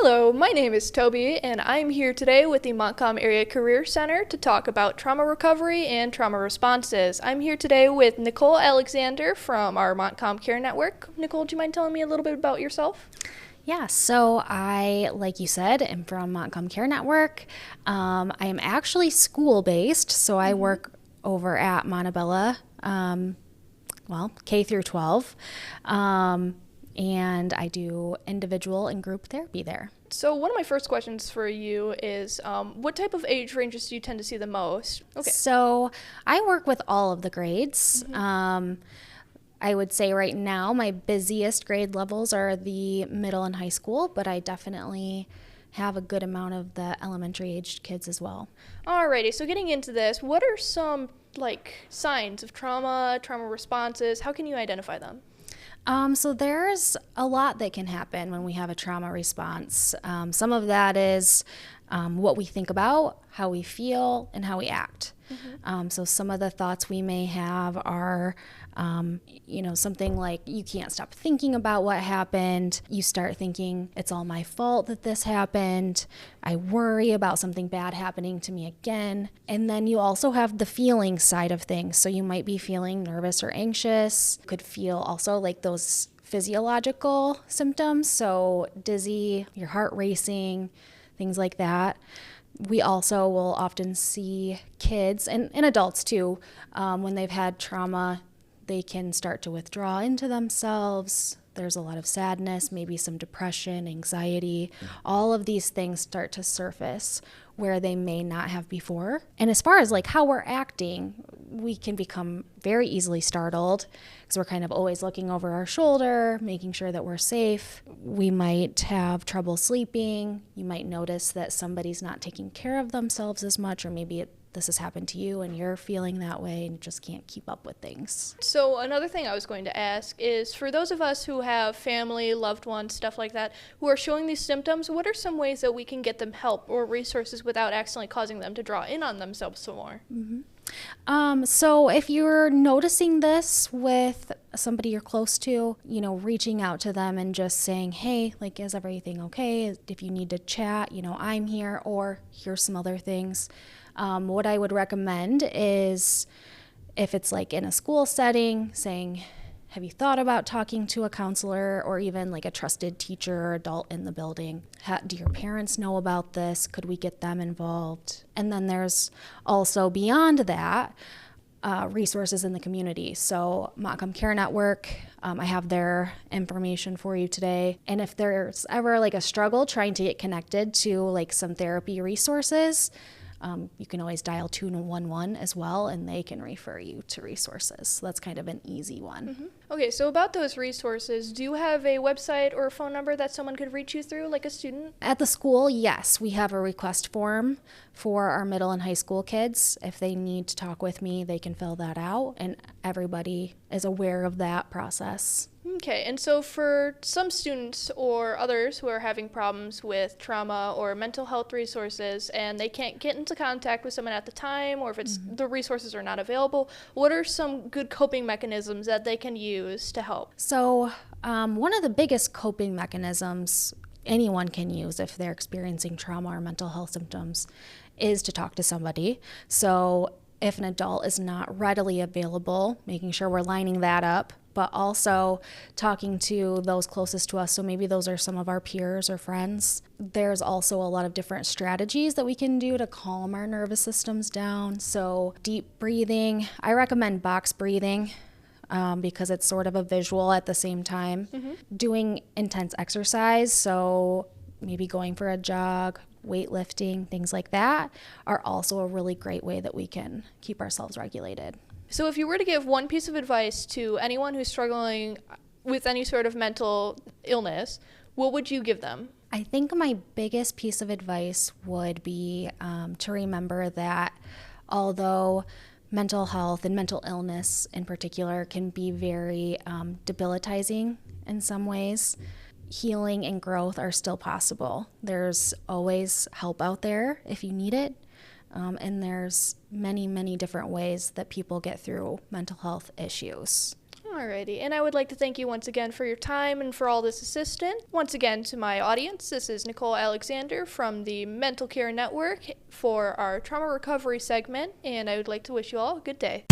Hello, my name is Toby, and I'm here today with the Montcalm Area Career Center to talk about trauma recovery and trauma responses. I'm here today with Nicole Alexander from our Montcalm Care Network. Nicole, do you mind telling me a little bit about yourself? Yeah, so I, like you said, am from Montcalm Care Network. I am actually school-based, so I work over at Montebella, K through 12, and I do individual and group therapy there. So one of my first questions for you is, what type of age ranges do you tend to see the most? Okay. So I work with all of the grades. I would say right now my busiest grade levels are the middle and high school, but I definitely have a good amount of the elementary aged kids as well. Alrighty, so getting into this, what are some signs of trauma responses? How can you identify them? So there's a lot that can happen when we have a trauma response. Some of that is what we think about, how we feel, and how we act. So some of the thoughts we may have are, something like you can't stop thinking about what happened. You start thinking it's all my fault that this happened. I worry about something bad happening to me again. And then you also have the feeling side of things. So you might be feeling nervous or anxious. You could feel also like those physiological symptoms. So dizzy, your heart racing, things like that. We also will often see kids and adults too, when they've had trauma, they can start to withdraw into themselves. There's a lot of sadness, maybe some depression, anxiety. All of these things start to surface where they may not have before. And as far as how we're acting, we can become very easily startled because we're kind of always looking over our shoulder, making sure that we're safe. We might have trouble sleeping. You might notice that somebody's not taking care of themselves as much, or maybe this has happened to you and you're feeling that way and just can't keep up with things. So another thing I was going to ask is, for those of us who have family, loved ones, stuff like that, who are showing these symptoms, what are some ways that we can get them help or resources without accidentally causing them to draw in on themselves some more? So if you're noticing this with somebody you're close to, reaching out to them and just saying, hey, is everything okay? If you need to chat, I'm here, or here's some other things. What I would recommend is, if it's in a school setting, saying, have you thought about talking to a counselor or even a trusted teacher or adult in the building? Do your parents know about this? Could we get them involved? And then there's also, beyond that, resources in the community. So Montcalm Care Network, I have their information for you today. And if there's ever a struggle trying to get connected to some therapy resources, you can always dial 211 as well, and they can refer you to resources. So that's kind of an easy one. Okay, so about those resources, do you have a website or a phone number that someone could reach you through, like a student? At the school, yes, we have a request form for our middle and high school kids. If they need to talk with me, they can fill that out, and everybody is aware of that process. Okay, and so for some students or others who are having problems with trauma or mental health resources and they can't get into contact with someone at the time, or if it's the resources are not available, what are some good coping mechanisms that they can use to help? So one of the biggest coping mechanisms anyone can use if they're experiencing trauma or mental health symptoms is to talk to somebody. So if an adult is not readily available, making sure we're lining that up, but also talking to those closest to us. So maybe those are some of our peers or friends. There's also a lot of different strategies that we can do to calm our nervous systems down. So deep breathing. I recommend box breathing because it's sort of a visual at the same time. Doing intense exercise, so maybe going for a jog, weightlifting, things like that, are also a really great way that we can keep ourselves regulated. So if you were to give one piece of advice to anyone who's struggling with any sort of mental illness, what would you give them? I think my biggest piece of advice would be to remember that although mental health and mental illness in particular can be very debilitating in some ways, healing and growth are still possible. There's always help out there if you need it. And there's many, many different ways that people get through mental health issues. Alrighty, and I would like to thank you once again for your time and for all this assistance. Once again, to my audience, this is Nicole Alexander from the Mental Care Network for our trauma recovery segment, and I would like to wish you all a good day.